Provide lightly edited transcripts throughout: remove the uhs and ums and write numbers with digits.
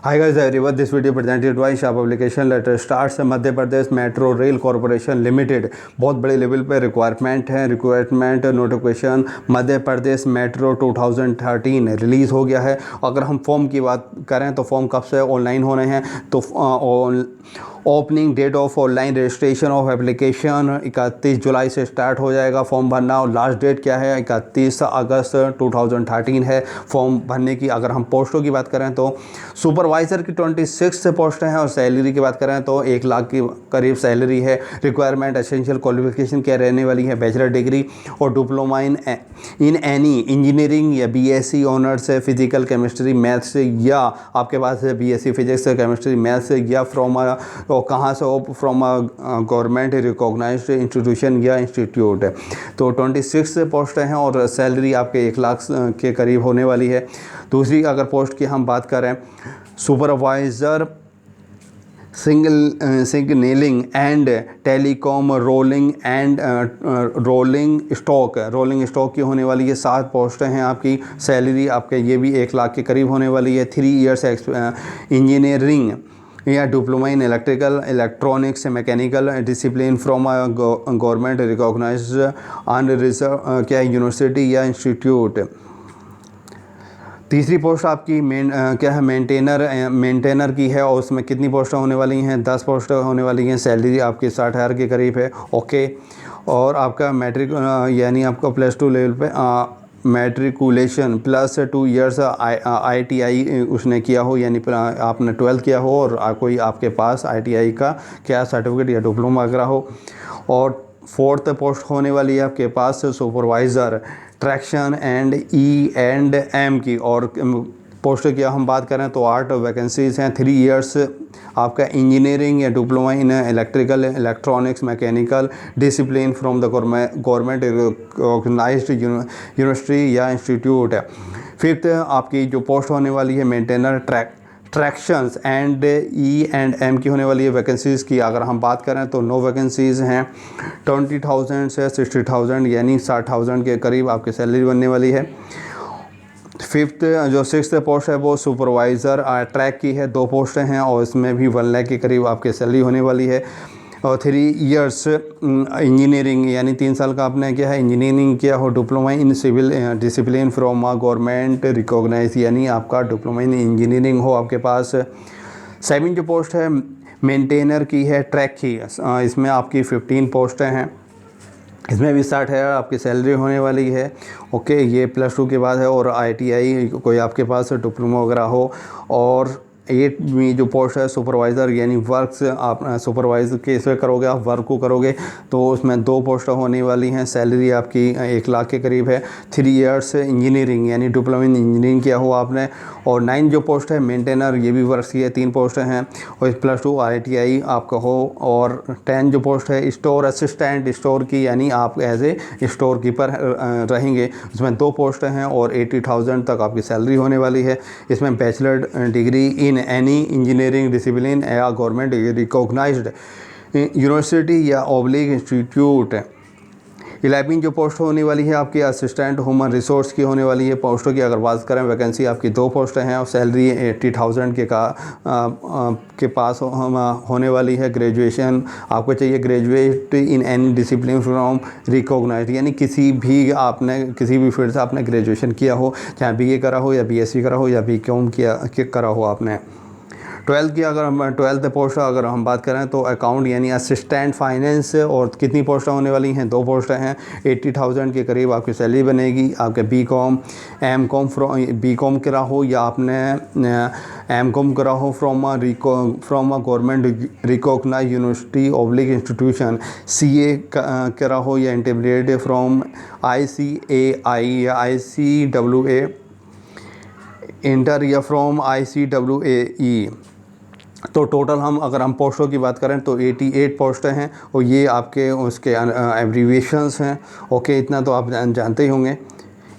Hi guys, everyone. This video presented by Shah publication letter start से Madhya Pradesh metro rail corporation limited. बहुत बड़े level पे requirement notification Madhya Pradesh metro 2013 release हो गया है। अगर हम फॉर्म की बात करें तो फॉर्म कब से ऑनलाइन हो रहे हैं, तो opening date of online registration of application 31 जुलाई से स्टार्ट हो जाएगा फॉर्म भरना। और लास्ट डेट क्या है, 31 अगस्त 2013 है फॉर्म भरने की। अगर हम पोस्टों की बात करें तो सुपरवाइज़र की 26 पोस्टें हैं और सैलरी की बात करें तो 1 लाख के करीब सैलरी है। रिक्वायरमेंट एसेंशियल क्वालिफिकेशन क्या रहने वाली है, बैचलर डिग्री और डिप्लोमा इन एनी इंजीनियरिंग या बीएससी ऑनर्स है फिजिकल केमिस्ट्री मैथ्स, या आपके पास है बीएससी फिजिक्स केमिस्ट्री मैथ्स, या फ्रॉम कहाँ से हो, फ्रॉम गवर्नमेंट रिकॉग्नाइज्ड इंस्टीट्यूशन या इंस्टीट्यूट। तो 26 पोस्टें हैं और सैलरी आपके 1 लाख के करीब होने वाली है। दूसरी अगर पोस्ट की हम बात करें, supervisor signalling and telecom rolling stock की होने वाली है। 7 पोस्टें हैं आपकी। सैलरी आपके ये भी 1 लाख के करीब होने वाली है। 3 इयर्स इंजीनियरिंग या diploma in electronics mechanical discipline from government recognised unreserve क्या यूनिवर्सिटी या इंस्टीट्यूट। तीसरी पोस्ट आपकी क्या है, मेंटेनर की है और उसमें कितनी पोस्टें होने वाली हैं, 10 पोस्टें होने वाली हैं। सैलरी आपकी 60,000 के करीब है। ओके, और आपका मैट्रिक यानी आपका +2 लेवल पे मैट्रिकुलेशन +2 इयर्स ITI उसने किया हो, यानी आपने 12th किया हो और कोई आपके पास ITI का क्या सर्टिफिकेट या डिप्लोमा वगैरह हो। और 4th पोस्ट होने वाली है आपके पास सुपरवाइज़र ट्रैक्शन एंड E&M की। और पोस्ट की हम बात करें तो 8 वैकेंसीज़ हैं। 3 इयर्स आपका इंजीनियरिंग या diploma in electrical electronics mechanical discipline from the government recognised university या इंस्टीट्यूट है। 5th आपकी जो पोस्ट होने वाली है मेंटेनर ट्रैक्शंस एंड E&M की होने वाली है। वैकेंसीज़ की अगर हम बात करें तो 9 वैकेंसीज़ हैं। 20,000 से 60,000 यानी 60,000 के करीब आपकी सैलरी बनने वाली है। 6th पोस्ट है वो सुपरवाइज़र ट्रैक की है। 2 पोस्टें हैं और इसमें भी 1 लाख के करीब आपकी सैलरी होने वाली है। और 3 इयर्स इंजीनियरिंग यानी 3 साल का आपने क्या है इंजीनियरिंग किया हो, diploma in civil discipline from government recognise यानी आपका डिप्लोमा इन इंजीनियरिंग हो आपके पास। 7 जो पोस्ट है मेंटेनर की है ट्रैक की, इसमें आपकी 15 पोस्टें हैं। इसमें भी 60,000 आपकी सैलरी होने वाली है। ओके, ये +2 के बाद है और ITI कोई आपके पास डिप्लोमा वगैरह हो। और 8 में जो पोस्ट है सुपरवाइज़र यानी वर्क्स आप सुपरवाइज़र के इसमें करोगे, आप वर्क को करोगे तो उसमें 2 पोस्ट होने वाली हैं। सैलरी आपकी 1 लाख के करीब है। 3 इयर्स इंजीनियरिंग यानी डिप्लोमा इन इंजीनियरिंग किया हुआ आपने। और 9 जो पोस्ट है मेंटेनर, ये भी वर्क्स की है, 3 पोस्टें हैं और +2 ITI आपका हो। और 10 जो पोस्ट है स्टोर असिस्टेंट स्टोर की, यानी आप एज ए स्टोर कीपर रहेंगे, उसमें 2 पोस्टें हैं और 80,000 तक आपकी सैलरी होने वाली है। इसमें bachelor degree in any engineering discipline या गवर्नमेंट रिकॉग्नाइज्ड यूनिवर्सिटी या ऑब्लिक इंस्टीट्यूट। 11 जो पोस्ट होने वाली है आपकी असिस्टेंट ह्यूमन रिसोर्स की होने वाली है। पोस्टों की अगर बात करें, वैकेंसी आपकी 2 पोस्टें हैं और सैलरी 80,000 के पास होने वाली है। ग्रेजुएशन आपको चाहिए graduate in any discipline from recognised, यानी किसी भी फील्ड से आपने ग्रेजुएशन किया हो, चाहे BA करा हो या BSc करा हो या BCom करा हो आपने। 12th पोस्ट अगर हम बात करें तो अकाउंट यानी असिस्टेंट फाइनेंस, और कितनी पोस्टें होने वाली हैं, 2 पोस्टें हैं। 80,000 के करीब आपकी सैलरी बनेगी। आपके BCom करा हो या आपने M.Com करा हो from a government recognised university oblique institution. CA करा हो या इंटरमीडिएट फ्रॉम ICAI या ICWA इंटर या फ्रॉम ICWAE। तो टोटल अगर हम पोस्टों की बात करें तो 88 पोस्टें हैं और ये आपके उसके एब्रीविएशंस हैं। ओके, इतना तो आप जानते ही होंगे।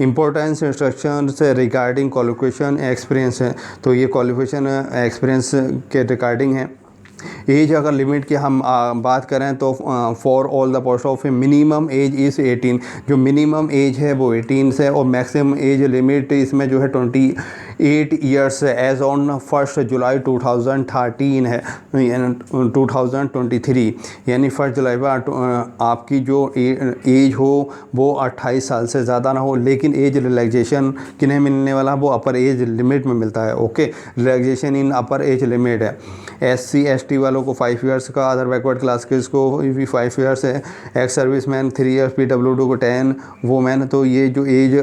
इम्पोर्टेंस इंस्ट्रक्शन से रिगार्डिंग क्वालिफिकेशन एक्सपीरियंस है, तो ये क्वालिफिकेशन एक्सपीरियंस के रिगार्डिंग है। एज अगर लिमिट की हम बात करें तो for all the post of minimum age is 18, जो मिनिमम एज है वो 18 से, और मैक्सिमम एज लिमिट इसमें जो है 8 ईयर्स एज ऑन 1 जुलाई 2013 है, 2023, यानी 1 जुलाई पर आपकी जो एज हो वो 28 साल से ज़्यादा ना हो। लेकिन एज रिलैक्सेशन किन्हें मिलने वाला, वो अपर एज लिमिट में मिलता है। ओके, रिलैक्सेशन इन अपर एज लिमिट है। SC ST वालों को 5 ईयर्स का, अदर बैकवर्ड क्लास के को भी 5 ईयर्स है, ex service man 3 years, PWD को 10, वोमेन। तो ये जो एज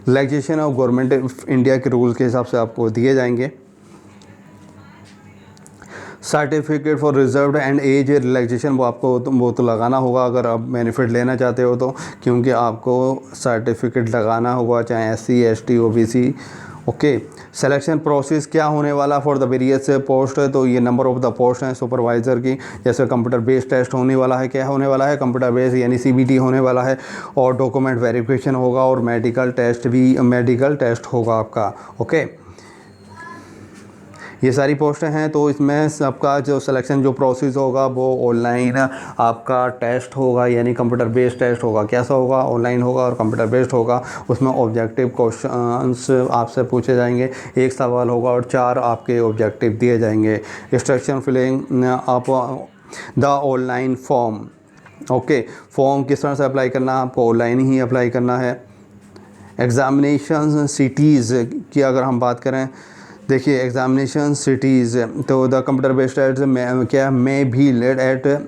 रिलैक्सेशन और गवर्नमेंट इंडिया के रूल के हिसाब से आपको दिए जाएंगे। Certificate for reserved and age relaxation वो तो लगाना होगा अगर आप बेनिफिट लेना चाहते हो तो, क्योंकि आपको सर्टिफिकेट लगाना होगा, चाहे SC ST OBC। Okay, selection process क्या होने वाला फॉर द वेरियस पोस्ट, तो ये नंबर ऑफ द पोस्ट हैं सुपरवाइज़र की। जैसे कंप्यूटर बेस्ड टेस्ट होने वाला है, क्या होने वाला है, कंप्यूटर बेस्ड यानी CBT होने वाला है, और डॉक्यूमेंट वेरिफिकेशन होगा, और मेडिकल टेस्ट होगा आपका। ओके, ये सारी पोस्टें हैं। तो इसमें सबका जो सिलेक्शन जो प्रोसेस होगा वो ऑनलाइन आपका टेस्ट होगा, यानी कंप्यूटर बेस्ड टेस्ट होगा। कैसा होगा, ऑनलाइन होगा और कंप्यूटर बेस्ड होगा। उसमें ऑब्जेक्टिव क्वेश्चंस आपसे पूछे जाएंगे, 1 सवाल होगा और 4 आपके ऑब्जेक्टिव दिए जाएंगे। इंस्ट्रक्शन फिलिंग आप the online form. Okay, form किस तरह से अप्लाई करना है, आपको ऑनलाइन ही अप्लाई करना है। एग्ज़ामिनेशन सिटीज़ की अगर हम बात करें, देखिए एग्ज़ामिनेशन सिटीज़, तो द कंप्यूटर बेस्ड टेस्ट में क्या में भी lead eight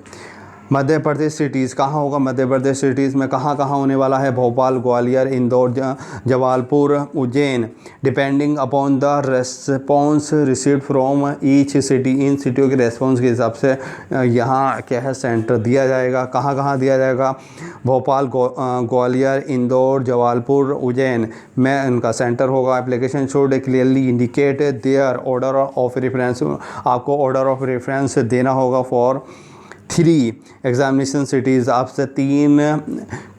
Madhya Pradesh cities. कहाँ होगा, मध्य प्रदेश सिटीज़ में कहाँ होने वाला है, Bhopal, Gwalior, Indore, Jabalpur, Ujjain, depending upon the response received from each city. इन सिटियों के रेस्पॉन्स के हिसाब से यहाँ क्या है सेंटर दिया जाएगा। कहाँ दिया जाएगा, भोपाल, ग्वालियर, इंदौर, जबलपुर, उज्जैन में इनका सेंटर होगा। Application should clearly indicate their order of reference, आपको ऑर्डर ऑफ रेफरेंस देना होगा फॉर 3 एग्जामिनेशन सिटीज़। आपसे 3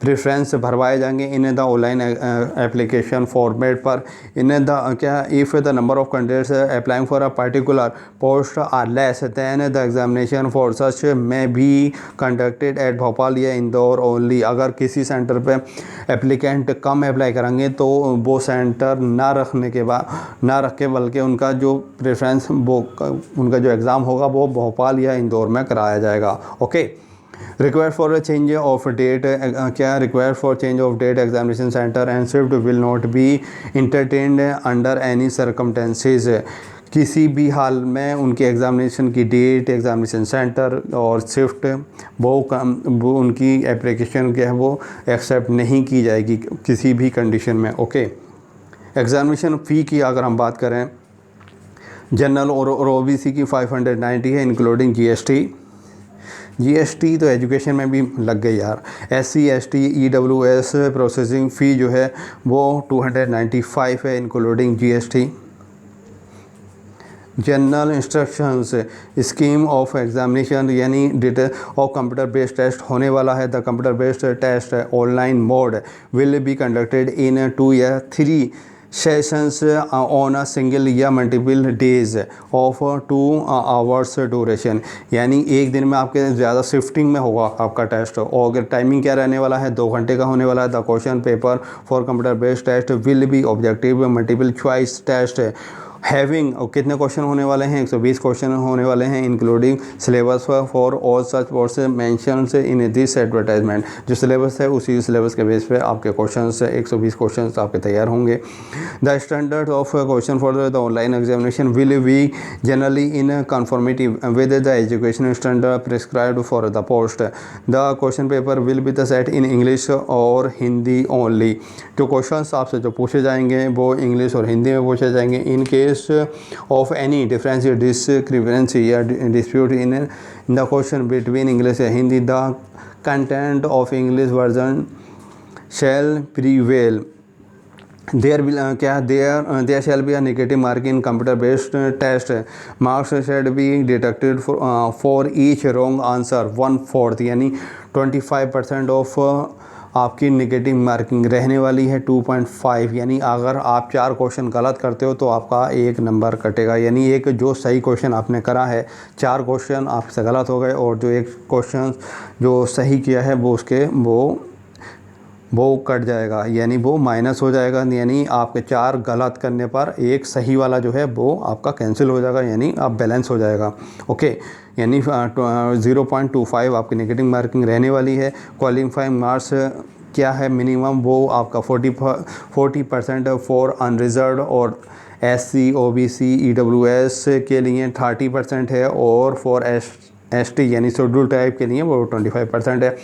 प्रेफरेंस भरवाए जाएंगे in the online application format पर। इन द क्या if the number of candidates applying for a particular post are less than the examination for such में भी conducted at Bhopal या इंदौर ओनली। अगर किसी सेंटर पे एप्लीकेंट कम अप्लाई करेंगे तो वो सेंटर ना रख के बल्कि उनका जो प्रेफरेंस वो उनका जो एग्ज़ाम होगा वो भोपाल या इंदौर में कराया जाएगा। Okay, require for change of date, क्या require for change of date examination centre and shift will not be entertained under any circumstances. किसी भी हाल में उनके एग्जामिनेशन की डेट, एग्जामिनेशन सेंटर और शिफ्ट वो उनकी एप्लीकेशन क्या है वो एक्सेप्ट नहीं की जाएगी किसी भी कंडीशन में। ओके, एग्जामिनेशन फ़ी की अगर हम बात करें, जनरल और OBC की 590 है इंक्लूडिंग GST तो एजुकेशन में भी लग गई यार। SC ST EWS processing fee जो है वो 295 है including GST। General instructions scheme of examination यानी detail of computer based test होने वाला है। The computer based test online mode will be conducted in 2 या 3 सेशंस ऑन अ सिंगल या multiple days of 2 hours duration, यानी एक दिन में आपके ज़्यादा शिफ्टिंग में होगा आपका टेस्ट। और टाइमिंग क्या रहने वाला है, 2 घंटे का होने वाला है। The question paper for computer based test will be objective multiple choice test having, और कितने क्वेश्चन होने वाले हैं, 120 क्वेश्चन होने वाले हैं including syllabus for all such course mention in this advertisement. जो सिलेबस है उसी सिलेबस के बेस पे आपके क्वेश्चन 120 क्वेश्चन आपके तैयार होंगे। The standard of question for the online examination will be generally in conformity with the education standard prescribed for the post. The question paper will be the set in English और Hindi only. जो question आपसे जो पूछे जाएंगे वो English और हिंदी में पूछे जाएंगे। In case of any difference or discrepancy or dispute in the question between English and Hindi, the content of English version shall prevail. There shall be a negative mark in computer based test. Marks shall be deducted for each wrong answer 1/4, यानी 25% of आपकी negative marking रहने वाली है 2.5, यानी अगर आप 4 question गलत करते हो तो आपका 1 नंबर कटेगा। यानी एक जो सही क्वेश्चन आपने करा है, 4 क्वेश्चन आपसे गलत हो गए और जो एक क्वेश्चन जो सही किया है वो उसके वो वो कट जाएगा, यानी वो माइनस हो जाएगा, यानी आपके 4 गलत करने पर एक सही वाला जो है वो आपका कैंसिल हो जाएगा, यानी आप बैलेंस हो जाएगा। ओके, यानी 0.25 आपकी नेगेटिव मार्किंग रहने वाली है। क्वालिफाइंग मार्क्स क्या है मिनिमम, वो आपका 40% फॉर अनरिजर्व और SC OBC EWS के लिए 30% है, और फॉर ST यानी शेड्यूल टाइप के लिए वो 25% है।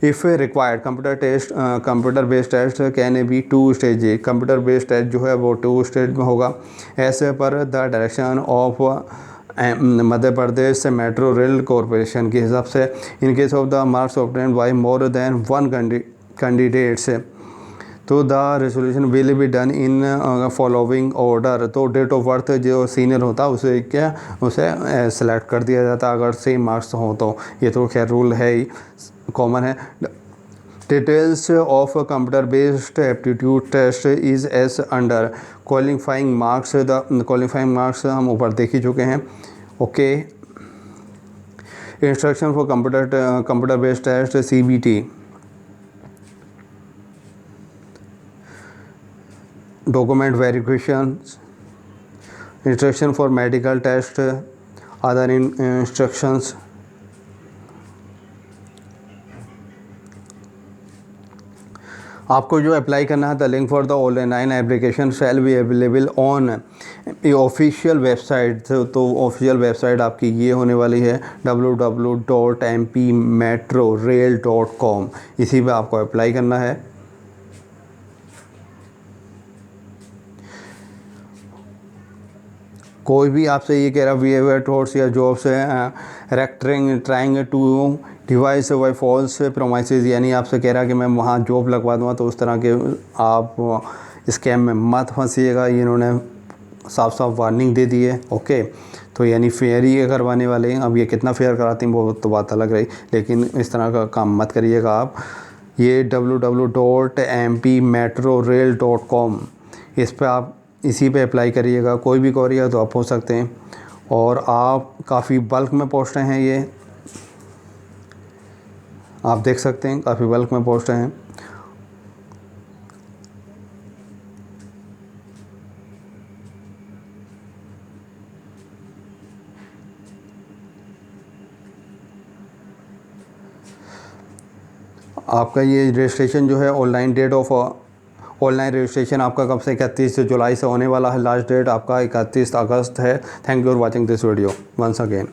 If required computer based test can be 2 stage. Computer based test जो है वो 2 स्टेज में होगा as per the direction of Madhya Pradesh metro rail corporation के हिसाब से। In case of the marks obtained by more than 1 candidates, तो the resolution will be done in following order. तो डेट ऑफ बर्थ जो सीनियर होता है उसे सेलेक्ट कर दिया जाता है अगर सेम मार्क्स हो तो। ये तो खैर रूल है ही, कॉमन है। Details of computer based aptitude test is as under. Qualifying marks, the qualifying marks हम ऊपर देख ही चुके हैं। Okay, instruction for computer based test CBT। Document verification, instruction for medical test, other instructions. आपको जो अप्लाई करना है, the link for the online application shall be available on official website. तो ऑफिशियल वेबसाइट आपकी ये होने वाली है www.mpmetrorail.com। इसी पे आपको अप्लाई करना है। कोई भी आपसे ये कह रहा बिहेवियर टॉर्स या जॉब से trying to devise by false promises, यानी आपसे कह रहा कि मैं वहाँ जॉब लगवा दूँगा, तो उस तरह के आप स्कैम में मत फंसिएगा। इन्होंने साफ साफ वार्निंग दे दी है। ओके, तो यानी फेयर ही करवाने वाले हैं। अब ये कितना फेयर कराती हैं वो तो बात अलग रही, लेकिन इस तरह का काम मत करिएगा आप। ये www.mpmetrorail.com, इस पर आप इसी पे अप्लाई करिएगा। कोई भी क्वेरी है तो आप पूछ सकते हैं, और आप काफ़ी बल्क में पोस्टें हैं, ये आप देख सकते हैं काफ़ी बल्क में पोस्टें हैं। आपका ये रजिस्ट्रेशन जो है online, date of online registration आपका कब से 31 जुलाई से होने वाला है। लास्ट डेट आपका 31 अगस्त है। Thank you for watching this video once again.